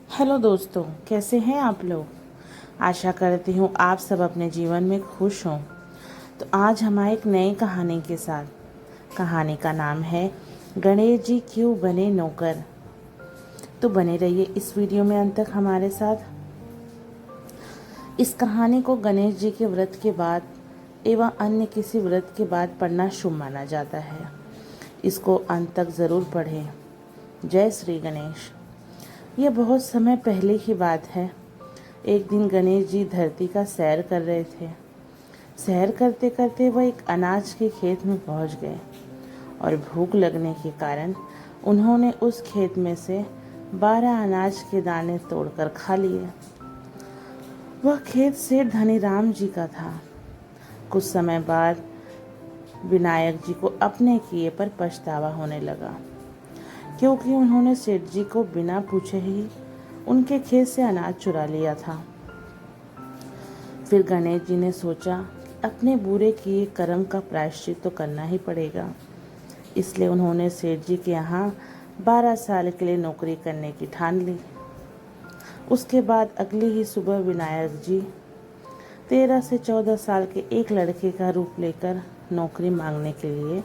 Hello दोस्तों, कैसे हैं आप लोग। आशा करती हूँ आप सब अपने जीवन में खुश हों। तो आज हम आए एक नई कहानी के साथ। कहानी का नाम है गणेश जी क्यों बने नौकर। तो बने रहिए इस वीडियो में अंत तक हमारे साथ। इस कहानी को गणेश जी के व्रत के बाद एवं अन्य किसी व्रत के बाद पढ़ना शुभ माना जाता है। इसको अंत तक ज़रूर पढ़ें। जय श्री गणेश। यह बहुत समय पहले की बात है। एक दिन गणेश जी धरती का सैर कर रहे थे। सैर करते करते वह एक अनाज के खेत में पहुंच गए और भूख लगने के कारण उन्होंने उस खेत में से 12 अनाज के दाने तोड़कर खा लिए। वह खेत सेठ धनीराम जी का था। कुछ समय बाद विनायक जी को अपने किए पर पछतावा होने लगा, क्योंकि उन्होंने सेठ जी को बिना पूछे ही उनके खेत से अनाज चुरा लिया था। फिर गणेश जी ने सोचा अपने बुरे किए कर्म का प्रायश्चित तो करना ही पड़ेगा। इसलिए उन्होंने सेठ जी के यहाँ 12 साल के लिए नौकरी करने की ठान ली। उसके बाद अगली ही सुबह विनायक जी 13 से 14 साल के एक लड़के का रूप लेकर नौकरी मांगने के लिए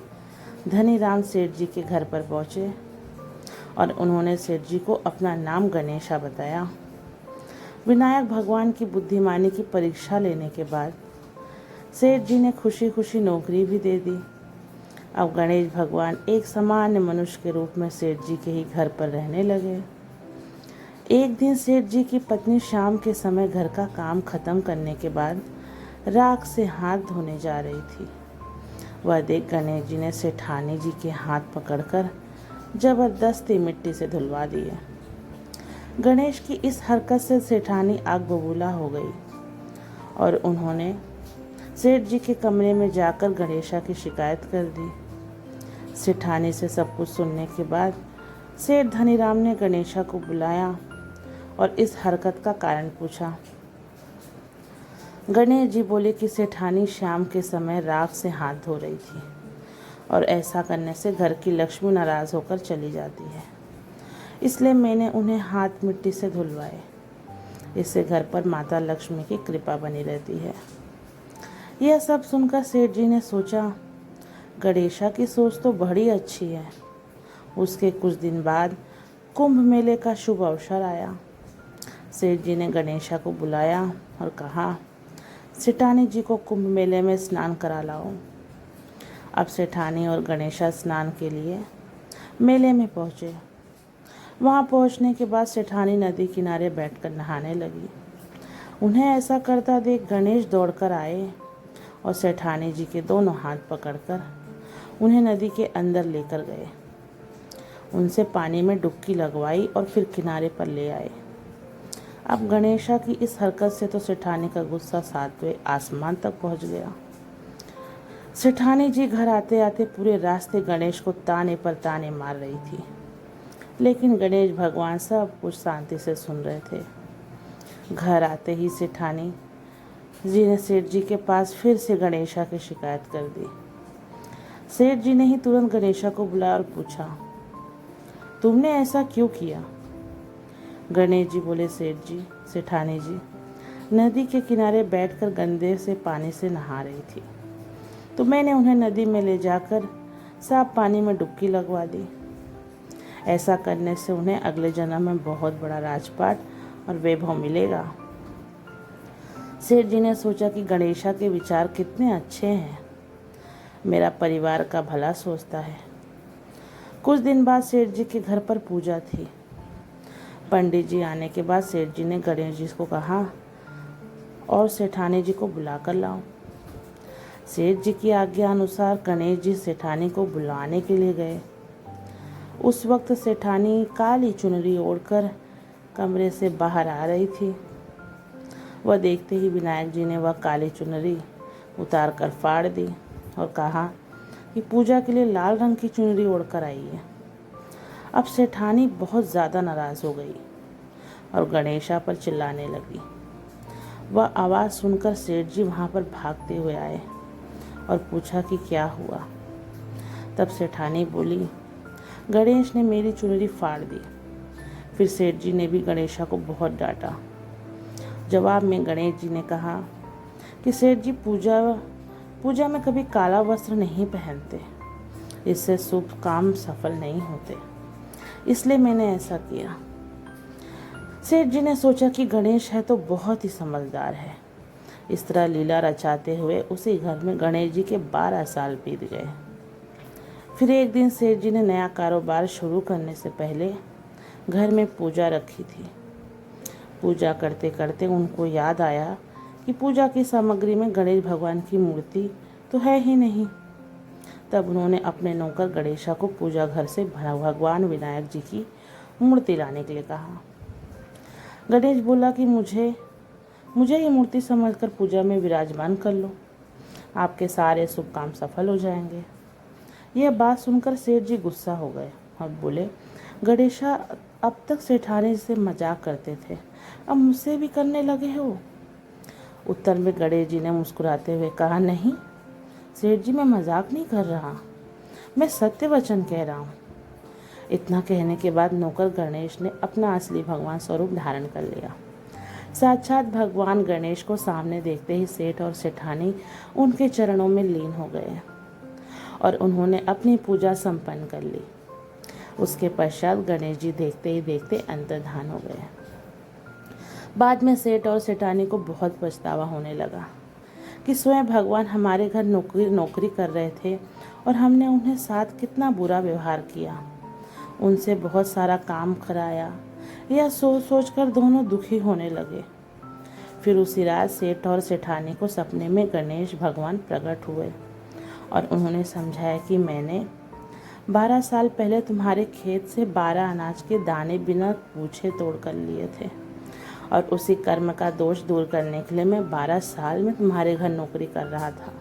धनीराम सेठ जी के घर पर पहुँचे और उन्होंने सेठ जी को अपना नाम गणेशा बताया। विनायक भगवान की बुद्धिमानी की परीक्षा लेने के बाद सेठ जी ने खुशी खुशी नौकरी भी दे दी। अब गणेश भगवान एक सामान्य मनुष्य के रूप में सेठ जी के ही घर पर रहने लगे। एक दिन सेठ जी की पत्नी शाम के समय घर का काम खत्म करने के बाद राख से हाथ धोने जा रही थी। वह देख गणेश जी ने सेठानी जी के हाथ पकड़कर जबरदस्ती मिट्टी से धुलवा दिए। गणेश की इस हरकत से सेठानी आग बबूला हो गई और उन्होंने सेठ जी के कमरे में जाकर गणेशा की शिकायत कर दी। सेठानी से सब कुछ सुनने के बाद सेठ धनीराम ने गणेशा को बुलाया और इस हरकत का कारण पूछा। गणेश जी बोले कि सेठानी शाम के समय राख से हाथ धो रही थी और ऐसा करने से घर की लक्ष्मी नाराज़ होकर चली जाती है, इसलिए मैंने उन्हें हाथ मिट्टी से धुलवाए। इससे घर पर माता लक्ष्मी की कृपा बनी रहती है। यह सब सुनकर सेठ जी ने सोचा गणेशा की सोच तो बड़ी अच्छी है। उसके कुछ दिन बाद कुंभ मेले का शुभ अवसर आया। सेठ जी ने गणेशा को बुलाया और कहा, सेठानी जी को कुंभ मेले में स्नान करा लाओ। अब सेठानी और गणेशा स्नान के लिए मेले में पहुँचे। वहाँ पहुँचने के बाद सेठानी नदी किनारे बैठकर नहाने लगी। उन्हें ऐसा करता देख गणेश दौड़कर आए और सेठानी जी के दोनों हाथ पकड़कर उन्हें नदी के अंदर लेकर गए। उनसे पानी में डुबकी लगवाई और फिर किनारे पर ले आए। अब गणेशा की इस हरकत से तो सेठानी का गुस्सा 7वें आसमान तक पहुँच गया। सेठानी जी घर आते आते पूरे रास्ते गणेश को ताने पर ताने मार रही थी, लेकिन गणेश भगवान सब कुछ शांति से सुन रहे थे। घर आते ही सेठानी जी ने सेठ जी के पास फिर से गणेशा की शिकायत कर दी। सेठ जी ने ही तुरंत गणेशा को बुलाया और पूछा, तुमने ऐसा क्यों किया। गणेश जी बोले, सेठ जी, सेठानी जी नदी के किनारे बैठकर गंदे से पानी से नहा रही थी, तो मैंने उन्हें नदी में ले जाकर साफ पानी में डुबकी लगवा दी। ऐसा करने से उन्हें अगले जन्म में बहुत बड़ा राजपाट और वैभव मिलेगा। सेठ जी ने सोचा कि गणेशा के विचार कितने अच्छे हैं, मेरा परिवार का भला सोचता है। कुछ दिन बाद सेठ जी के घर पर पूजा थी। पंडित जी आने के बाद सेठ जी ने गणेश जी को कहा और सेठानी जी को बुलाकर लाओ। सेठ जी की आज्ञा अनुसार गणेश जी सेठानी को बुलाने के लिए गए। उस वक्त सेठानी काली चुनरी ओढ़कर कमरे से बाहर आ रही थी। वह देखते ही विनायक जी ने वह काली चुनरी उतार कर फाड़ दी और कहा कि पूजा के लिए लाल रंग की चुनरी ओढ़कर आई है। अब सेठानी बहुत ज़्यादा नाराज़ हो गई और गणेशा पर चिल्लाने लगी। वह आवाज़ सुनकर सेठ जी वहाँ पर भागते हुए आए और पूछा कि क्या हुआ। तब सेठानी बोली, गणेश ने मेरी चुनरी फाड़ दी, फिर सेठ जी ने भी गणेशा को बहुत डांटा। जवाब में गणेश जी ने कहा कि सेठ जी पूजा में कभी काला वस्त्र नहीं पहनते, इससे शुभ काम सफल नहीं होते, इसलिए मैंने ऐसा किया। सेठ जी ने सोचा कि गणेश है तो बहुत ही समझदार है। इस तरह लीला रचाते हुए उसी घर में गणेश जी के 12 साल बीत गए। फिर एक दिन सेठ जी ने नया कारोबार शुरू करने से पहले घर में पूजा रखी थी। पूजा करते करते उनको याद आया कि पूजा की सामग्री में गणेश भगवान की मूर्ति तो है ही नहीं। तब उन्होंने अपने नौकर गणेशा को पूजा घर से भगवान विनायक जी की मूर्ति लाने के लिए कहा। गणेश बोला कि मुझे ये मूर्ति समझकर पूजा में विराजमान कर लो, आपके सारे शुभ काम सफल हो जाएंगे। यह बात सुनकर सेठ जी गुस्सा हो गए और बोले, गणेशा अब तक सेठानी से मजाक करते थे, अब मुझसे भी करने लगे हो। उत्तर में गणेश जी ने मुस्कुराते हुए कहा, नहीं सेठ जी, मैं मजाक नहीं कर रहा, मैं सत्य वचन कह रहा हूँ। इतना कहने के बाद नौकर गणेश ने अपना असली भगवान स्वरूप धारण कर लिया। साक्षात भगवान गणेश को सामने देखते ही सेठ और सेठानी उनके चरणों में लीन हो गए और उन्होंने अपनी पूजा संपन्न कर ली। उसके पश्चात गणेश जी देखते ही देखते अंतर्धान हो गए। बाद में सेठ और सेठानी को बहुत पछतावा होने लगा कि स्वयं भगवान हमारे घर नौकरी कर रहे थे और हमने उन्हें साथ कितना बुरा व्यवहार किया, उनसे बहुत सारा काम कराया। यह सोच कर दोनों दुखी होने लगे। फिर उसी रात सेठ और सेठानी को सपने में गणेश भगवान प्रकट हुए और उन्होंने समझाया कि मैंने 12 साल पहले तुम्हारे खेत से 12 अनाज के दाने बिना पूछे तोड़ कर लिए थे और उसी कर्म का दोष दूर करने के लिए मैं 12 साल में तुम्हारे घर नौकरी कर रहा था।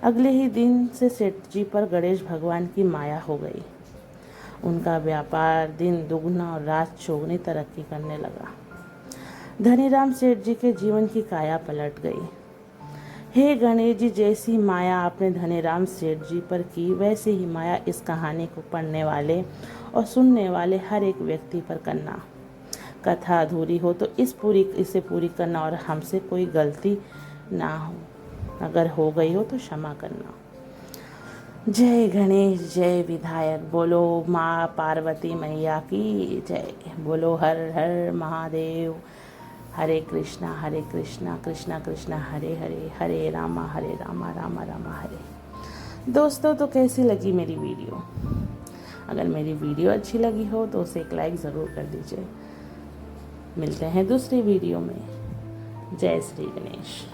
अगले ही दिन से सेठ जी पर गणेश भगवान की माया हो गई। उनका व्यापार दिन दुगना और रात चौगुनी तरक्की करने लगा। धनीराम सेठ जी के जीवन की काया पलट गई। हे गणेश जी, जैसी माया आपने धनीराम सेठ जी पर की, वैसे ही माया इस कहानी को पढ़ने वाले और सुनने वाले हर एक व्यक्ति पर करना। कथा अधूरी हो तो इसे पूरी करना और हमसे कोई गलती ना हो, अगर हो गई हो तो क्षमा करना। जय गणेश, जय विधायक। बोलो माँ पार्वती मैया की जय। बोलो हर हर महादेव। हरे कृष्णा कृष्णा कृष्णा हरे हरे, हरे रामा रामा रामा हरे। दोस्तों, तो कैसी लगी मेरी वीडियो? अगर मेरी वीडियो अच्छी लगी हो तो उसे एक लाइक ज़रूर कर दीजिए। मिलते हैं दूसरी वीडियो में। जय श्री गणेश।